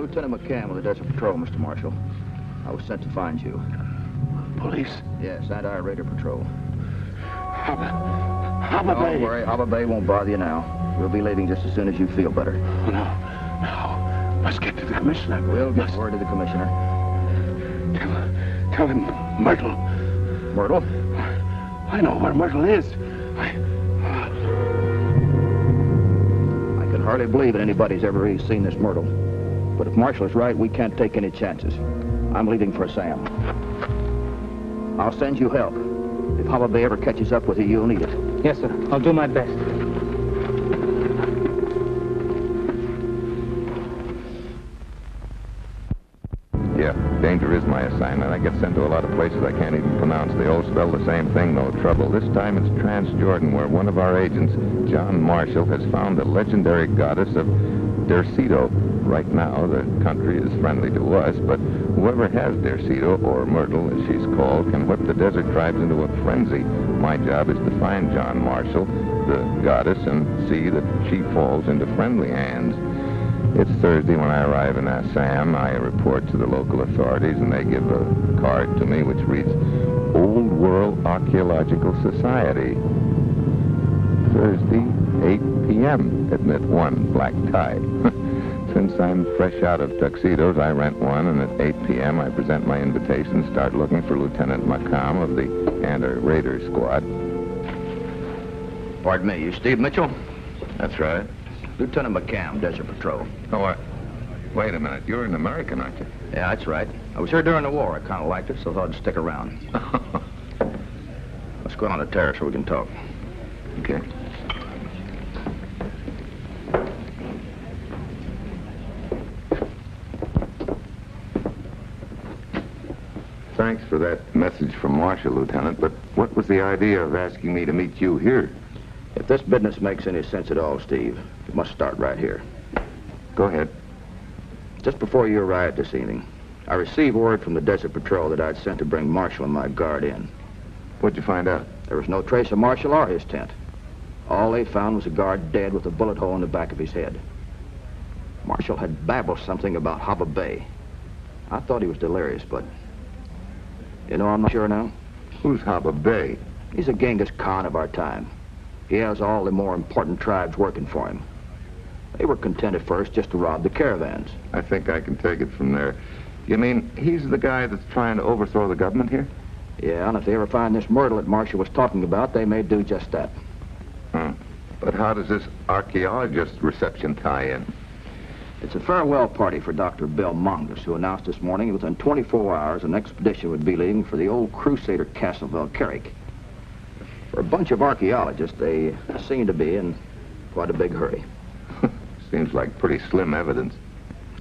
Lieutenant McCann with the Desert Patrol, Mr. Marshal. I was sent to find you. Police? Yes, Anti-Raider Patrol. Harbor Bay. Don't worry, Harbor Bay won't bother you now. We'll be leaving just as soon as you feel better. Oh, no. Let's get to the commissioner. We'll get word to the commissioner. Tell him Myrtle. Myrtle? I know where Myrtle is. I can hardly believe that anybody's ever really seen this Myrtle. But if Marshall is right, we can't take any chances. I'm leaving for Sam. I'll send you help. If Harbor Bay ever catches up with you, you'll need it. Yes, sir. I'll do my best. Yeah, danger is my assignment. I get sent to a lot of places I can't even pronounce. They all spell the same thing, no trouble. This time it's Transjordan, where one of our agents, John Marshall, has found the legendary goddess of Derceto. Right now, the country is friendly to us, but whoever has Derceto, or Myrtle, as she's called, can whip the desert tribes into a frenzy. My job is to find John Marshall, the goddess, and see that she falls into friendly hands. It's Thursday when I arrive in Assam. I report to the local authorities, and they give a card to me which reads, Old World Archeological Society. Thursday, 8 p.m. Admit one, black tie. Since I'm fresh out of tuxedos, I rent one, and at 8 p.m. I present my invitation, start looking for Lieutenant McCann of the Anti-Raider Squad. Pardon me, you Steve Mitchell? That's right. Lieutenant McCann, Desert Patrol. Oh, wait a minute. You're an American, aren't you? Yeah, that's right. I was here during the war. I kind of liked it, so I thought I'd stick around. Let's go on the terrace so we can talk. Okay. Thanks for that message from Marshall, Lieutenant, but what was the idea of asking me to meet you here? If this business makes any sense at all, Steve, you must start right here. Go ahead. Just before you arrived this evening, I received word from the Desert Patrol that I'd sent to bring Marshall and my guard in. What'd you find out? There was no trace of Marshall or his tent. All they found was a guard dead with a bullet hole in the back of his head. Marshall had babbled something about Harbor Bay. I thought he was delirious, but... You know, I'm not sure now. Who's Harbor Bay? He's a Genghis Khan of our time. He has all the more important tribes working for him. They were content at first just to rob the caravans. I think I can take it from there. You mean he's the guy that's trying to overthrow the government here? Yeah, and if they ever find this Myrtle that Marshall was talking about, they may do just that. But how does this archaeologist reception tie in? It's a farewell party for Dr. Bill Mongus, who announced this morning within 24 hours an expedition would be leaving for the old Crusader castle of Valkyrik. For a bunch of archaeologists, they seem to be in quite a big hurry. Seems like pretty slim evidence.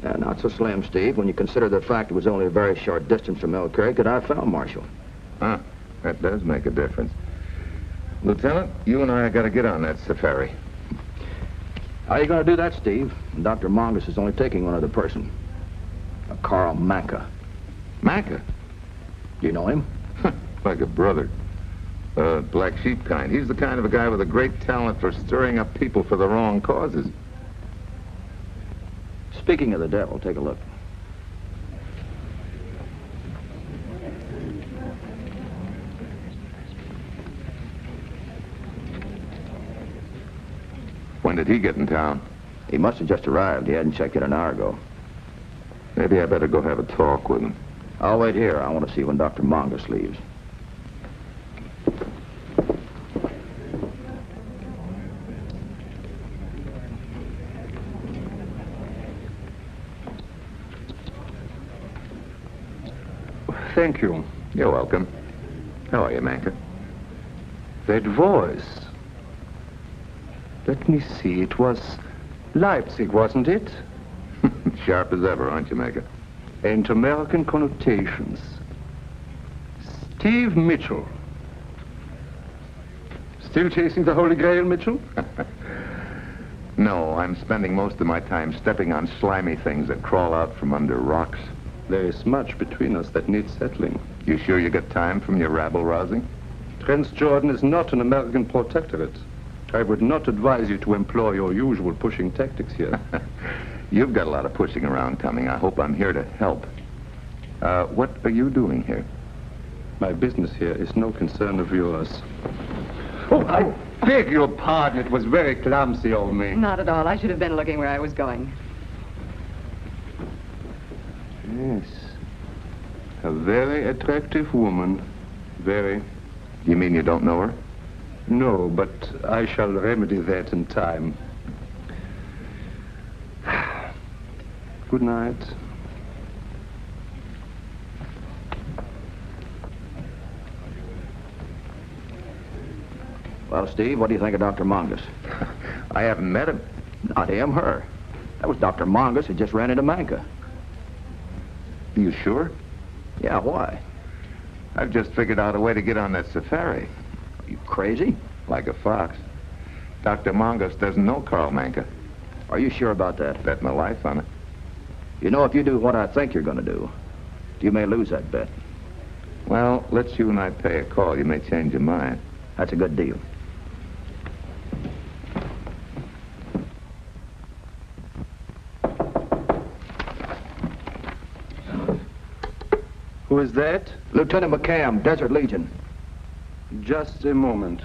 Not so slim, Steve, when you consider the fact it was only a very short distance from Valkyrik that I found Marshall. That does make a difference. Lieutenant, you and I got to get on that safari. How are you going to do that, Steve? And Dr. Mongus is only taking one other person. A Carl Manka. Manka? Do you know him? Like a brother. Black sheep kind. He's the kind of a guy with a great talent for stirring up people for the wrong causes. Speaking of the devil, take a look. When did he get in town? He must have just arrived. He hadn't checked in an hour ago. Maybe I better go have a talk with him. I'll wait here. I want to see when Dr. Mongus leaves. Thank you. You're welcome. How are you, Manka? That voice. Let me see. It was Leipzig, wasn't it? Sharp as ever, aren't you, Manka? And American connotations. Steve Mitchell. Still chasing the Holy Grail, Mitchell? No, I'm spending most of my time stepping on slimy things that crawl out from under rocks. There is much between us that needs settling. You sure you got time from your rabble-rousing? Transjordan is not an American protectorate. I would not advise you to employ your usual pushing tactics here. You've got a lot of pushing around coming. I hope I'm here to help. What are you doing here? My business here is no concern of yours. Oh, I beg your pardon. It was very clumsy of me. Not at all. I should have been looking where I was going. Yes. A very attractive woman. Very. You mean you don't know her? No, but I shall remedy that in time. Good night. Well, Steve, what do you think of Dr. Mongus? I haven't met him. Not him, her. That was Dr. Mongus who just ran into Manka. You sure? Yeah, why? I've just figured out a way to get on that safari. Are you crazy? Like a fox. Dr. Mongus doesn't know Carl Manka. Are you sure about that? Bet my life on it. You know, if you do what I think you're going to do, you may lose that bet. Well, let's you and I pay a call. You may change your mind. That's a good deal. Who is that? Lieutenant McCam, Desert Legion. Just a moment.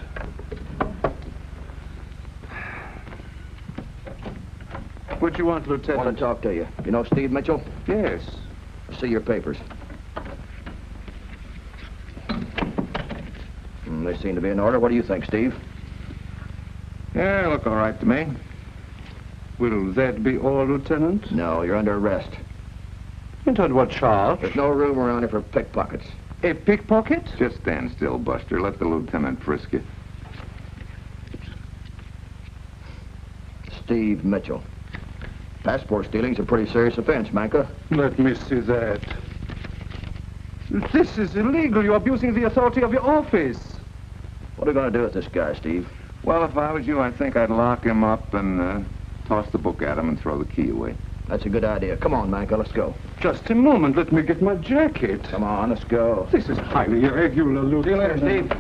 What do you want, I Lieutenant? want to talk to you. You know Steve Mitchell? Yes. See your papers. They seem to be in order. What do you think, Steve? Yeah, look all right to me. Will that be all, Lieutenant? No, you're under arrest. And on what charge? There's no room around here for pickpockets. A pickpocket? Just stand still, Buster. Let the lieutenant frisk you. Steve Mitchell. Passport stealing's a pretty serious offense, Manka. Let me see that. This is illegal. You're abusing the authority of your office. What are we going to do with this guy, Steve? Well, if I was you, I think I'd lock him up and toss the book at him and throw the key away. That's a good idea. Come on, Manka, let's go. Just a moment. Let me get my jacket. Come on, let's go. This is highly irregular, Lieutenant. See you later, Steve.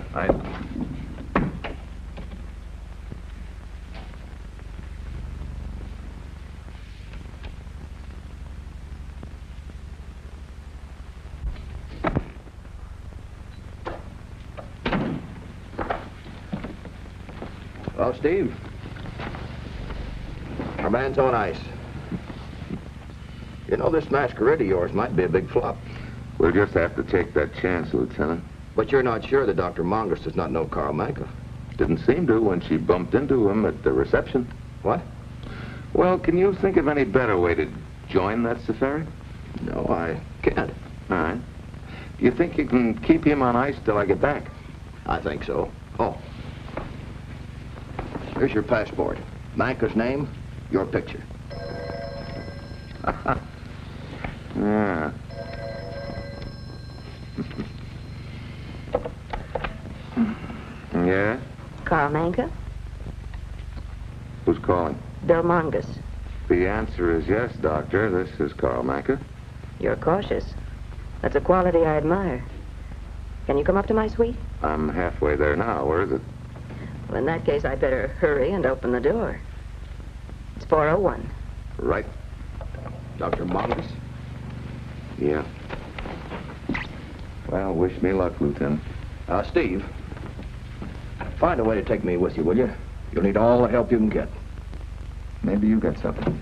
Well, Steve, our man's on ice. You know, this masquerade of yours might be a big flop. We'll just have to take that chance, Lieutenant. But you're not sure that Dr. Mongus does not know Carl Manka. Didn't seem to when she bumped into him at the reception. What? Well, can you think of any better way to join that safari? No, I can't. All right. Do you think you can keep him on ice till I get back? I think so. Oh. Here's your passport. Manka's name, your picture. Yeah. Yeah? Carl Manka? Who's calling? Bill Mongus. The answer is yes, Doctor. This is Carl Manka. You're cautious. That's a quality I admire. Can you come up to my suite? I'm halfway there now. Where is it? Well, in that case, I'd better hurry and open the door. It's 401. Right. Dr. Mongus? Yeah. Well, wish me luck, Lieutenant. Steve, find a way to take me with you, will you? You'll need all the help you can get. Maybe you got something.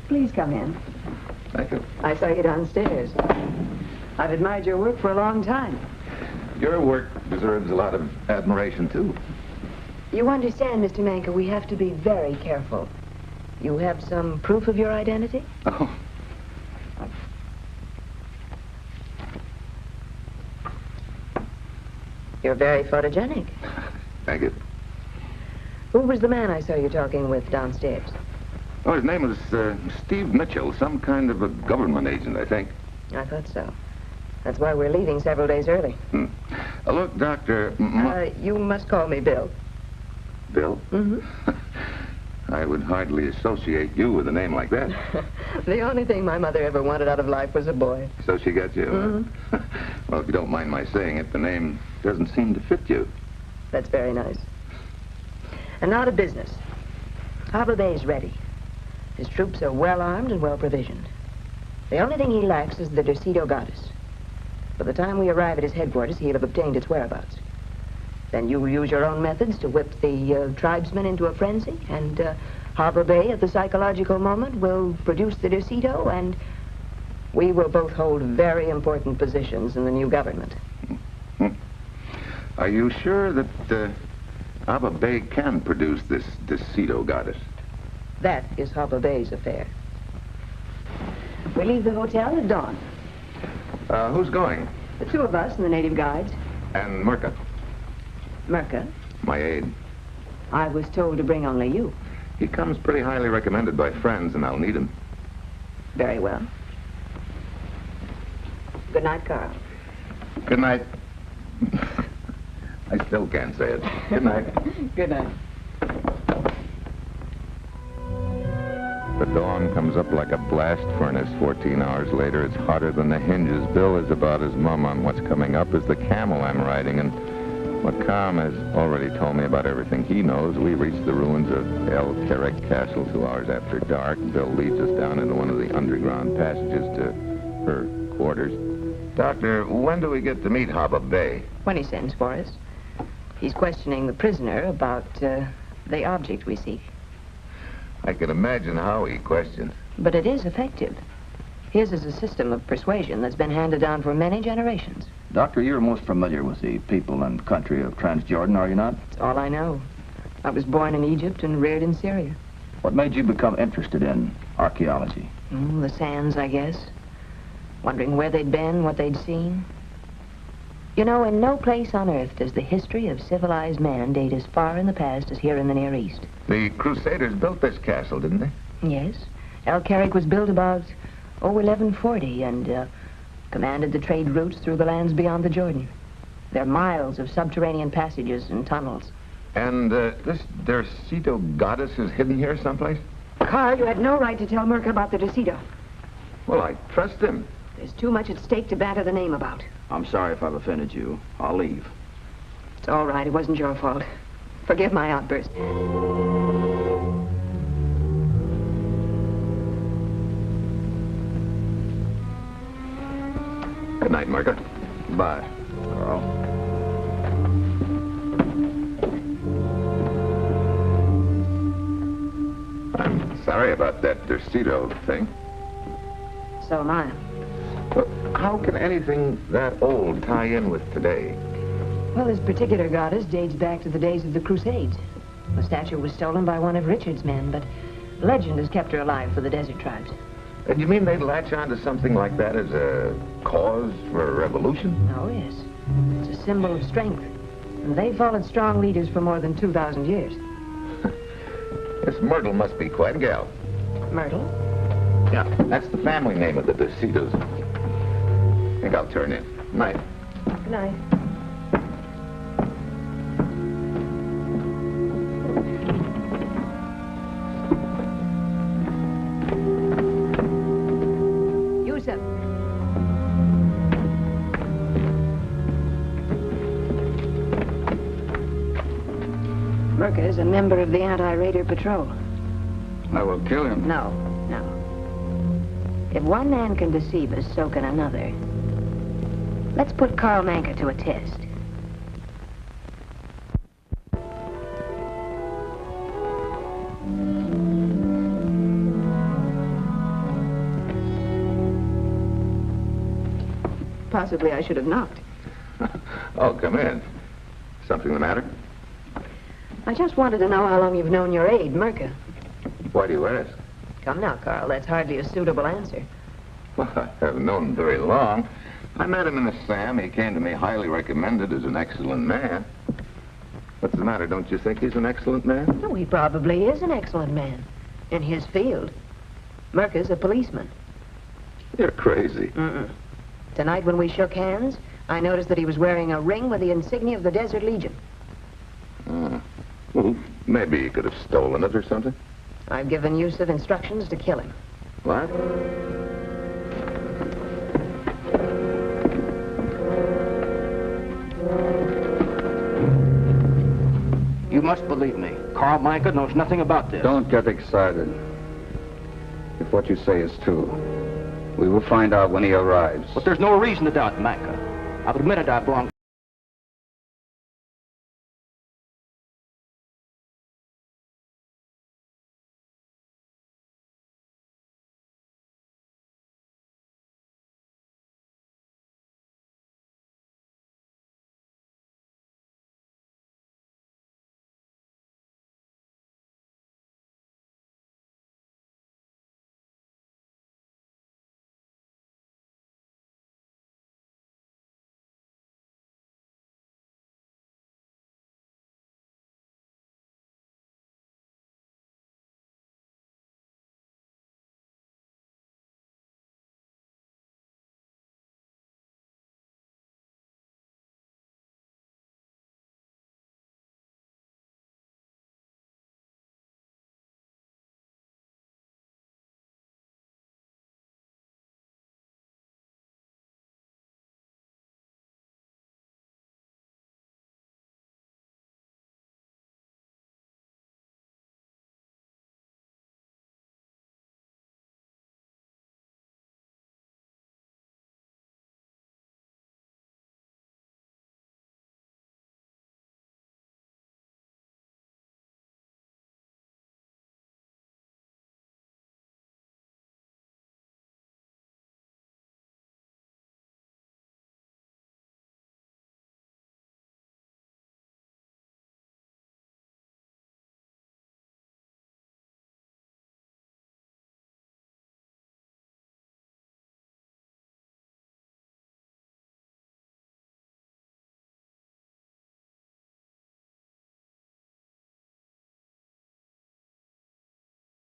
Please come in. Thank you. I saw you downstairs. I've admired your work for a long time. Your work deserves a lot of admiration, too. You understand, Mr. Manka, we have to be very careful. You have some proof of your identity? Oh. You're very photogenic. Thank you. Who was the man I saw you talking with downstairs? Oh, his name was Steve Mitchell, some kind of a government agent, I think. I thought so. That's why we're leaving several days early. Look, Doctor... You must call me Bill. Bill? Mm-hmm. I would hardly associate you with a name like that. The only thing my mother ever wanted out of life was a boy. So she got you? Mm-hmm. Well, if you don't mind my saying it, the name doesn't seem to fit you. That's very nice. And now to business. Harbor Bay's ready. His troops are well armed and well provisioned. The only thing he lacks is the Derceto goddess. By the time we arrive at his headquarters, he'll have obtained its whereabouts. Then you will use your own methods to whip the tribesmen into a frenzy, and Harbor Bay, at the psychological moment, will produce the Derceto, and we will both hold very important positions in the new government. Are you sure that Harbor Bay can produce this Derceto goddess? That is Harbor Bay's affair. We leave the hotel at dawn. Who's going? The two of us and the native guides. And Murka, Merca, my aide. I was told to bring only you. He comes pretty highly recommended by friends, and I'll need him. Very well. Good night, Carl. Good night. I still can't say it. Good night. Good night. The dawn comes up like a blast furnace 14 hours later. It's hotter than the hinges. Bill is about as mum on what's coming up as the camel I'm riding, and what Carm has already told me about everything he knows. We reach the ruins of El Kerek Castle 2 hours after dark. Bill leads us down into one of the underground passages to her quarters. Doctor, when do we get to meet Harbor Bay? When he sends for us. He's questioning the prisoner about the object we seek. I can imagine how he questions. But it is effective. His is a system of persuasion that's been handed down for many generations. Doctor, you're most familiar with the people and country of Transjordan, are you not? It's all I know. I was born in Egypt and reared in Syria. What made you become interested in archaeology? The sands, I guess. Wondering where they'd been, what they'd seen. You know, in no place on Earth does the history of civilized man date as far in the past as here in the Near East. The Crusaders built this castle, didn't they? Yes. El Kerek was built about, 1140, and commanded the trade routes through the lands beyond the Jordan. There are miles of subterranean passages and tunnels. And this Derceto goddess is hidden here someplace? Carl, you had no right to tell Merca about the Derceto. Well, I trust him. There's too much at stake to batter the name about. I'm sorry if I've offended you. I'll leave. It's all right. It wasn't your fault. Forgive my outburst. Good night, Marga. Bye, Carl. I'm sorry about that Derceto thing. So am I. But how can anything that old tie in with today? Well, this particular goddess dates back to the days of the Crusades. The statue was stolen by one of Richard's men, but legend has kept her alive for the desert tribes. And you mean they'd latch on to something like that as a cause for a revolution? Oh, yes. It's a symbol of strength. And they followed strong leaders for more than 2,000 years. This Myrtle must be quite a gal. Myrtle? Yeah, that's the family name of the Dercetos. I think I'll turn in. Night. Good night. Yusuf. Merca is a member of the anti-raider patrol. I will kill him. No. If one man can deceive us, so can another. Let's put Carl Manker to a test. Possibly I should have knocked. Oh, come in. Something the matter? I just wanted to know how long you've known your aide, Merca. Why do you ask? Come now, Carl, that's hardly a suitable answer. Well, I haven't known him very long. I met him in the Sam. He came to me highly recommended as an excellent man. What's the matter? Don't you think he's an excellent man? Oh, he probably is an excellent man. In his field. Merca's a policeman. You're crazy. Tonight when we shook hands, I noticed that he was wearing a ring with the insignia of the Desert Legion. Well, maybe he could have stolen it or something. I've given Yusuf instructions to kill him. What? You must believe me. Carl Manka knows nothing about this. Don't get excited. If what you say is true, we will find out when he arrives. But there's no reason to doubt Manka. I've admitted I belong.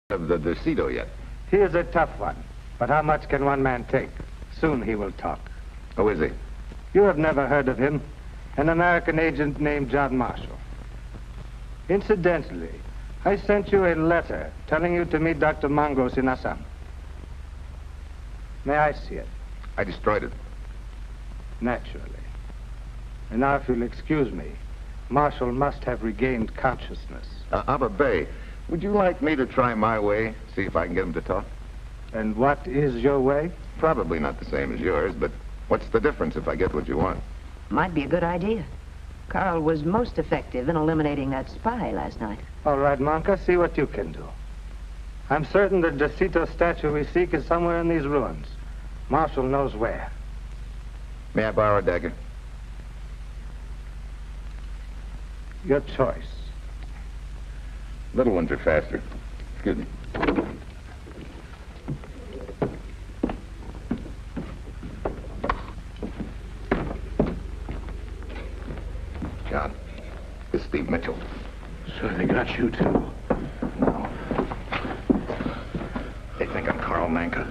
Of the Decido yet. He is a tough one, but how much can one man take? Soon he will talk. Who is he? You have never heard of him. An American agent named John Marshall. Incidentally, I sent you a letter telling you to meet Dr. Mangos in Assam. May I see it? I destroyed it. Naturally. And now, if you'll excuse me, Marshall must have regained consciousness. Abba Bey, would you like me to try my way, see if I can get him to talk? And what is your way? Probably not the same as yours, but what's the difference if I get what you want? Might be a good idea. Carl was most effective in eliminating that spy last night. All right, Manka, see what you can do. I'm certain the Decito statue we seek is somewhere in these ruins. Marshall knows where. May I borrow a dagger? Your choice. Little ones are faster. Excuse me. John, this is Steve Mitchell. So they got you too. No. They think I'm Carl Manka.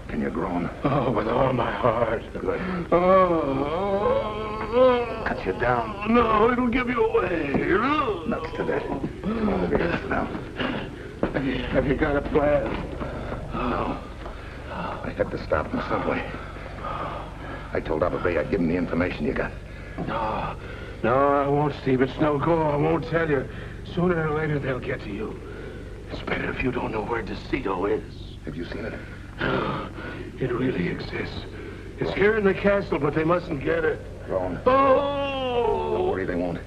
Can you groan? Oh, with all my heart. Good. Oh. Cut you down. No, it'll give you away. Nuts to that. Come on over here now. Have you got a plan? No. I had to stop in the subway. I told Abba Bey I'd give him the information you got. No. No, I won't, Steve. It's no go. I won't tell you. Sooner or later, they'll get to you. It's better if you don't know where Decido is. Have you seen it? It really exists. It's here in the castle, but they mustn't get it. Groan. Oh! Don't worry, they won't.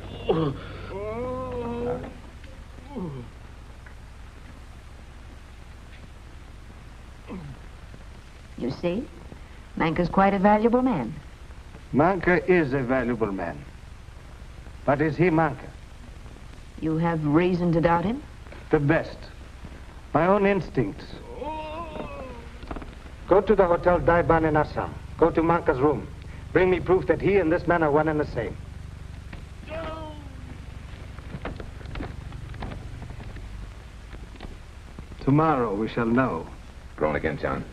You see? Manka's quite a valuable man. Manka is a valuable man. But is he Manka? You have reason to doubt him? The best. My own instincts. Go to the Hotel Daiban in Assam. Go to Manka's room. Bring me proof that he and this man are one and the same. Tomorrow we shall know. Groan again, John.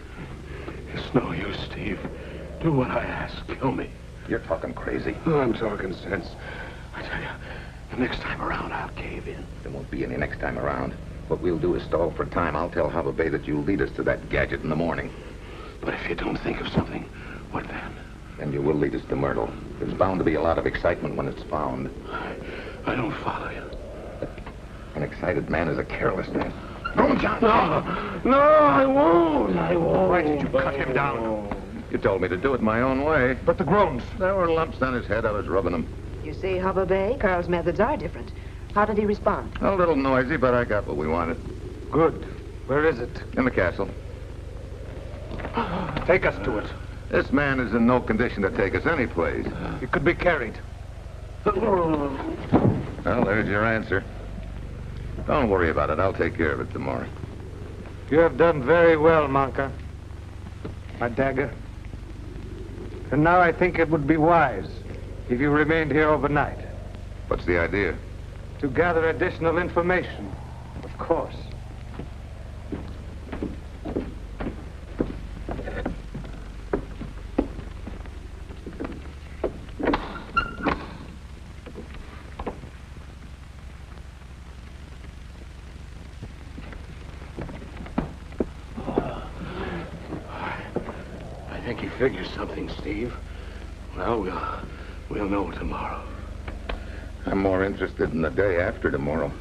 It's no use, Steve. Do what I ask. Kill me. You're talking crazy. Oh, I'm talking sense. I tell you, the next time around, I'll cave in. There won't be any next time around. What we'll do is stall for time. I'll tell Hava Bay that you'll lead us to that gadget in the morning. But if you don't think of something, what then? And you will lead us to Myrtle. There's bound to be a lot of excitement when it's found. I don't follow you. An excited man is a careless man. No, John. No, I won't. I won't. Why did you cut him down? You told me to do it my own way. But the groans. There were lumps on his head. I was rubbing them. You see, Hubba Bay, Carl's methods are different. How did he respond? A little noisy, but I got what we wanted. Good. Where is it? In the castle. Take us to it. This man is in no condition to take us any place. It could be carried. Well, there's your answer. Don't worry about it. I'll take care of it tomorrow. You have done very well, Manka. My dagger. And now I think it would be wise if you remained here overnight. What's the idea? To gather additional information, of course. I think he figures something, Steve. Well, we'll know tomorrow. I'm more interested in the day after tomorrow.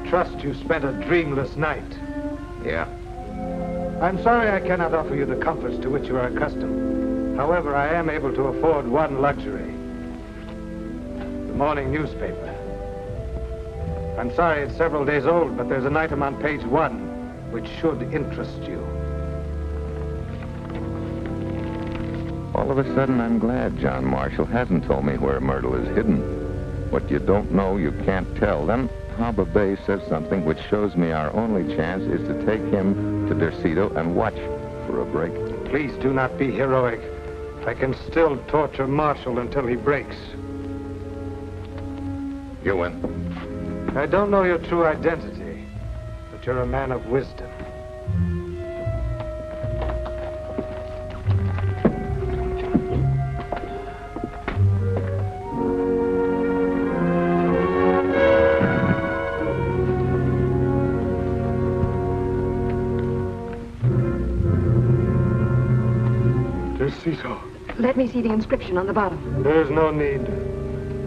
Trust you spent a dreamless night. Yeah. I'm sorry I cannot offer you the comforts to which you are accustomed. However, I am able to afford one luxury. The morning newspaper. I'm sorry it's several days old, but there's an item on page 1 which should interest you. All of a sudden, I'm glad John Marshall hasn't told me where Myrtle is hidden. What you don't know, you can't tell. Then Hava Bay says something which shows me our only chance is to take him to Derceto and watch for a break. Please do not be heroic. I can still torture Marshall until he breaks. You win. I don't know your true identity, but you're a man of wisdom. Let me see the inscription on the bottom. There's no need.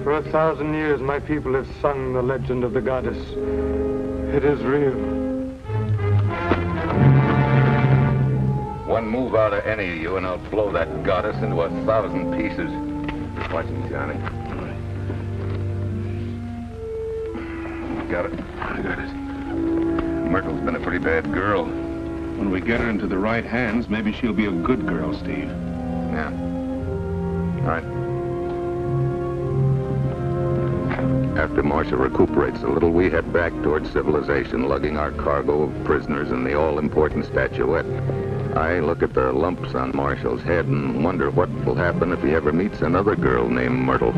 For 1,000 years, my people have sung the legend of the goddess. It is real. One move out of any of you, and I'll blow that goddess into 1,000 pieces. Watch me, Johnny. All right. Got it. I got it. Myrtle's been a pretty bad girl. When we get her into the right hands, maybe she'll be a good girl, Steve. Yeah. All right. After Marshall recuperates a little, we head back towards civilization, lugging our cargo of prisoners and the all-important statuette. I look at the lumps on Marshall's head and wonder what will happen if he ever meets another girl named Myrtle.